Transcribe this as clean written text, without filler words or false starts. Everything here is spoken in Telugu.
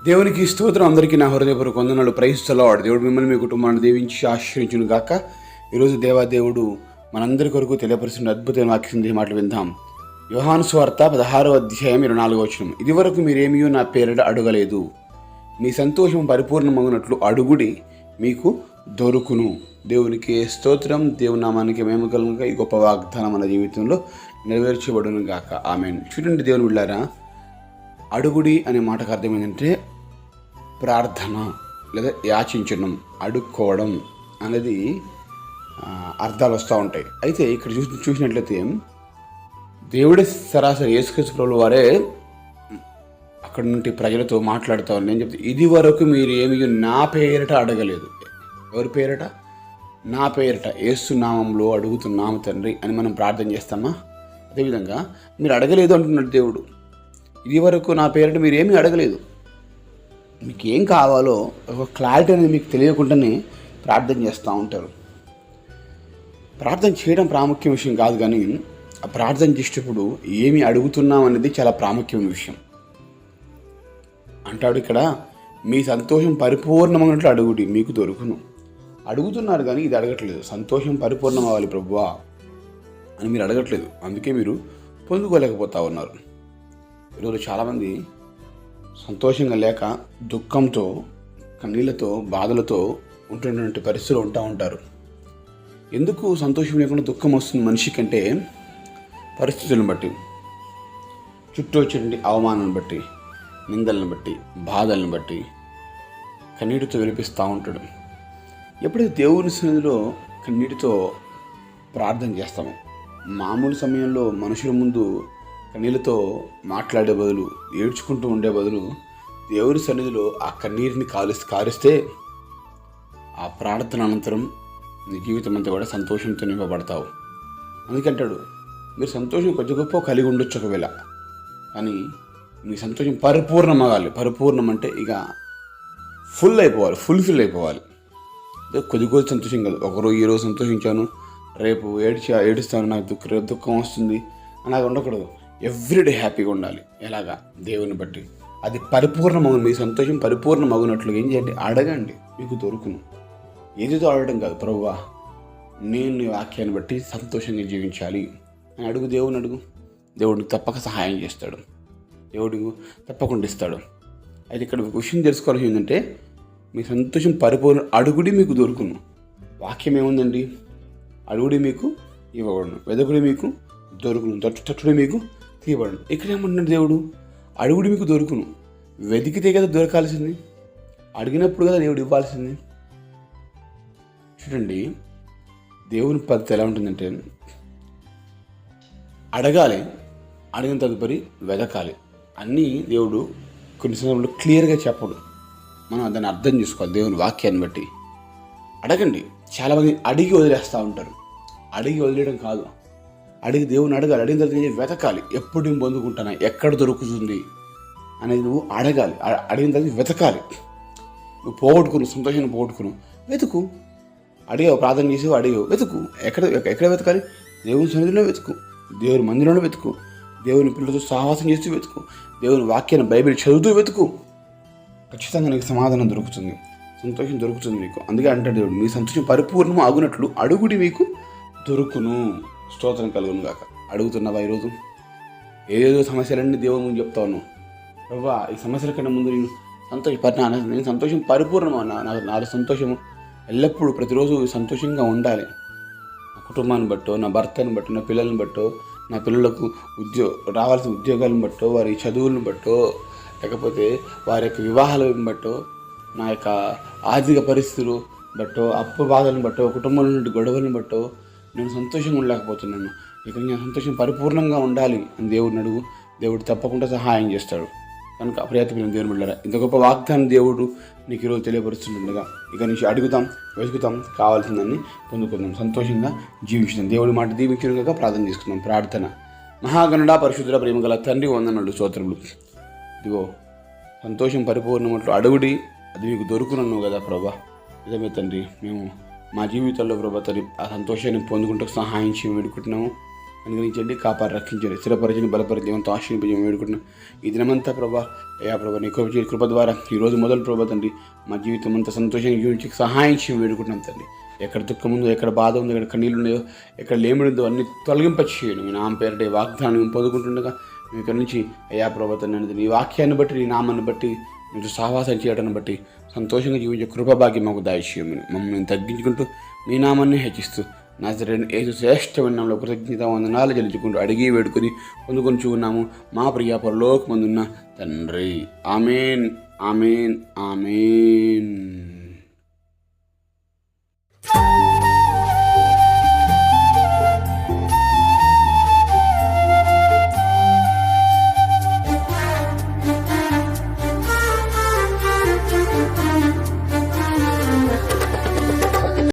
దేవునికి స్తోత్రం. అందరికీ నా హృదయపూర్వక వందనాలు. Praise the lord. దేవుడు మిమ్మల్ని మీ కుటుంబాన్ని దీవించి ఆశీర్వదించును గాక. ఈరోజు దేవాదేవుడు మనందరి కొరకు తెలియపరుస్తున్న అద్భుతమైన వాక్యం మాటలు విందాం. యోహాను సువార్త 16వ అధ్యాయం 24వ వచనం. ఇదివరకు మీరేమీయో నా పేరిట అడగలేదు, మీ సంతోషం పరిపూర్ణమగునట్లు అడుగుడి, మీకు దొరుకును. దేవునికి స్తోత్రం. దేవుని నామానికి మేము కలుగుగా ఈ గొప్ప వాగ్దానం మన జీవితంలో నెరవేర్చబడును గాక. ఆమేన్. చూడండి దేవుని బిడ్డలారా, అడుగుడి అనే మాటకు అర్థం ఏంటంటే ప్రార్థన లేదా యాచించడం, అడుక్కోవడం అనేది అర్థాలు వస్తూ ఉంటాయి. అయితే ఇక్కడ చూసినట్లయితే దేవుడి సరాసరి యేసుక్రీస్తు ప్రభువు వారే అక్కడ నుండి ప్రజలతో మాట్లాడుతూ ఉన్నారు. నేను చెప్తే ఇది వరకు మీరు ఏమి నా పేరిట అడగలేదు. ఎవరి పేరిట? నా పేరిట, యేసు నామంలో అడుగుతున్నాము తండ్రి అని మనం ప్రార్థన చేస్తామా? అదేవిధంగా మీరు అడగలేదు అంటున్నాడు దేవుడు. ఇది వరకు నా పేరిట మీరు ఏమీ అడగలేదు. మీకు ఏం కావాలో ఒక క్లారిటీ అనేది మీకు తెలియకుండానే ప్రార్థన చేస్తూ ఉంటారు. ప్రార్థన చేయడం ప్రాముఖ్య విషయం కాదు, కానీ ఆ ప్రార్థన చేసేటప్పుడు ఏమి అడుగుతున్నాం అనేది చాలా ప్రాముఖ్యమైన విషయం. అంటాడు ఇక్కడ, మీ సంతోషం పరిపూర్ణమైనట్లు అడుగుడి, మీకు దొరుకును. అడుగుతున్నారు కానీ ఇది అడగట్లేదు. సంతోషం పరిపూర్ణం అవ్వాలి ప్రభువా అని మీరు అడగట్లేదు. అందుకే మీరు పొందుకోలేకపోతూ ఉన్నారు. ఈరోజు చాలామంది సంతోషంగా లేక దుఃఖంతో, కన్నీళ్లతో, బాధలతో ఉంటున్నటువంటి పరిస్థితులు ఉంటారు. ఎందుకు సంతోషం లేకుండా దుఃఖం వస్తుంది మనిషికి అంటే, పరిస్థితులను బట్టి, చుట్టూ వచ్చేటువంటి అవమానాన్ని బట్టి, నిందలను బట్టి, బాధలను బట్టి కన్నీటితో వినిపిస్తూ ఉంటాడు. ఎప్పుడైతే దేవుని సన్నిధిలో కన్నీటితో ప్రార్థన చేస్తామో, మామూలు సమయంలో మనుషుల ముందు కన్నీళ్ళతో మాట్లాడే బదులు, ఏడ్చుకుంటూ ఉండే బదులు దేవుని సన్నిధిలో ఆ కన్నీరుని కారిస్తే ఆ ప్రార్థన అనంతరం నీ జీవితం అంతా కూడా సంతోషంతో నింపబడతావు. అందుకంటాడు, మీరు సంతోషం కొద్ది గొప్ప కలిగి ఉండొచ్చు ఒకవేళ, కానీ మీ సంతోషం పరిపూర్ణం అవ్వాలి. పరిపూర్ణం అంటే ఇక ఫుల్ అయిపోవాలి, ఫుల్ఫిల్ అయిపోవాలి. కొద్ది కొద్ది సంతోషం కాదు. ఒకరోజు ఈరోజు సంతోషించాను, రేపు ఏడుస్తాను, నాకు దుఃఖం వస్తుంది అలాగ ఉండకూడదు. ఎవ్రీడే హ్యాపీగా ఉండాలి. ఎలాగా? దేవుని బట్టి. అది పరిపూర్ణమగు, మీ సంతోషం పరిపూర్ణమగునట్లుగా ఏం చేయండి? అడగండి, మీకు దొరుకును. ఏదితో అడగడం కాదు, ప్రభువా నేను నీ వాక్యాన్ని బట్టి సంతోషంగా జీవించాలి అని అడుగు. దేవుని అడుగు, దేవుడికి తప్పక సహాయం చేస్తాడు, దేవుడికి తప్పకుండా ఇస్తాడు. అయితే ఇక్కడ ఒక విషయం తెలుసుకోవాల్సి ఏంటంటే, మీ సంతోషం పరిపూర్ణ అడుగుడి, మీకు దొరుకును. వాక్యం ఏముందండి? అడుగుడి మీకు ఇవ్వబడును, వెదకుడి మీకు దొరుకును, తట్టుడి మీకు తీయబడును. ఇక్కడ ఏమంటున్నాడు దేవుడు? అడుగుడి మీకు దొరుకును. వెతికితే కదా దొరకాల్సింది, అడిగినప్పుడు కదా దేవుడు ఇవ్వాల్సింది. చూడండి, దేవుని పద్ధతి ఎలా ఉంటుందంటే, అడగాలి, అడిగిన తదుపరి వెతకాలి. అన్నీ దేవుడు కొన్ని సందర్భంలో క్లియర్గా చెప్పడు. మనం దాన్ని అర్థం చేసుకోవాలి. దేవుని వాక్యాన్ని బట్టి అడగండి. చాలామంది అడిగి వదిలేస్తూ ఉంటారు. అడిగి వదిలేయడం కాదు, అడిగి దేవుని అడగాలి. అడిగిన తర్వాత వెతకాలి. ఎప్పుడు నేను పొందుకుంటానా, ఎక్కడ దొరుకుతుంది అనేది నువ్వు అడగాలి. అడిగిన తర్వాత వెతకాలి. నువ్వు పోగొట్టుకును, సంతోషాన్ని పోగొట్టుకును, వెతుకు. అడిగావు, ప్రార్థన చేసి అడిగావు, వెతుకు. ఎక్కడ వెతకాలి? దేవుని సన్నిధిలో వెతుకు, దేవుని మందిరంలో వెతుకు, దేవుని పిల్లలతో సహవాసం చేస్తూ వెతుకు, దేవుని వాక్యాన్ని బైబిల్ చదువుతూ వెతుకు. ఖచ్చితంగా నీకు సమాధానం దొరుకుతుంది, సంతోషం దొరుకుతుంది నీకు. అందుకే అంటాడు దేవుడు, మీ సంతోషం పరిపూర్ణము అగునట్లు అడుగుడి, మీకు దొరుకును. స్తోత్రం కలుగును గాక. అడుగుతున్నావా ఈరోజు? ఏదేదో సమస్యలన్నీ దేవుని ముందు చెప్తా ఉన్నావు. ప్రభా ఈ సమస్యల కన్నా ముందు నేను సంతోషం పరిపూర్ణమా, నా సంతోషము ఎల్లప్పుడూ ప్రతిరోజు సంతోషంగా ఉండాలి. నా కుటుంబాన్ని బట్టో, నా భర్తను బట్టో, నా పిల్లల్ని బట్టో, నా పిల్లలకు రావాల్సిన ఉద్యోగాలను బట్టో, వారి చదువులను బట్టో, లేకపోతే వారి యొక్క వివాహాలను బట్టో, నా యొక్క ఆర్థిక పరిస్థితులు బట్టో, అప్పు బాధలను బట్టో, కుటుంబంలో నుండి గొడవలను బట్టో నేను సంతోషంగా ఉండలేకపోతున్నాను. ఇక నేను సంతోషం పరిపూర్ణంగా ఉండాలి అని దేవుడిని అడుగు. దేవుడు తప్పకుండా సహాయం చేస్తాడు. కనుక ప్రయత్నం దేవుని బిడ్డలారా, ఇంత గొప్ప వాగ్దానం దేవుడు నీకు ఈరోజు తెలియపరుస్తుండగా ఇక నుంచి అడుగుతాం, వెతుకుతాం, కావాల్సిందాన్ని పొందుకుందాం, సంతోషంగా జీవించుదాం. దేవుడి మాట దీవించుగా ప్రార్థన చేసుకుందాం. ప్రార్థన. మహాగణుడా, పరిశుద్ధుడ, ప్రేమగల తండ్రి, వందనాలు, స్తోత్రములు. ఇదిగో సంతోషం పరిపూర్ణమట్లు అడుగుడి, అది మీకు దొరుకునన్నావు కదా ప్రభా. నిజమే తండ్రి, మేము మా జీవితాల్లో ప్రభా తండ్రి ఆ సంతోషాన్ని పొందుకుంటూ సహాయం చేయడం వేడుకుంటున్నాము. అనుగ్రహించండి, కాపాడి రక్షించండి, స్థిరపరచండి, బలపరిచి దేవునితో ఆశ్రయింపజేయమని వేడుకుంటున్నాం. ఈ దినమంతా ప్రభా అయ్యా ప్రభా నీ కృప ద్వారా ఈరోజు మొదలు ప్రభా తండ్రి మా జీవితం అంతా సంతోషంగా జీవించి సహాయం చేయమని వేడుకుంటున్నాం తండ్రి. ఎక్కడ దుఃఖం ఉందో, ఎక్కడ బాధ ఉందో, ఎక్కడ కన్నీళ్ళు ఉన్నాయో, ఎక్కడ లేమిడి ఉందో అన్ని తొలగింపచేయండి. మీ నామ పేరటే వాగ్దానం మేము పొందుకుంటుండగా మీ ఇక్కడి నుంచి అయ్యా ప్రభా తండ్రి నీ వాక్యాన్ని బట్టి, నీ నామాన్ని బట్టి, మీరు సహవాసం చేయడాన్ని బట్టి సంతోషంగా జీవించే కృపభాగ్యం మాకు దయచేయమని మమ్మల్ని తగ్గించుకుంటూ మీ నామాన్ని హెచ్చిస్తూ నజరేయుడైన యేసు శ్రేష్టమైన నామములో కృతజ్ఞత వందనాలు చెల్లించుకుంటూ అడిగి వేడుకొని పొందుకొని ఉన్నాము మా ప్రియ పరలోకమందున్న తండ్రి. ఆమేన్, ఆమేన్, ఆమేన్.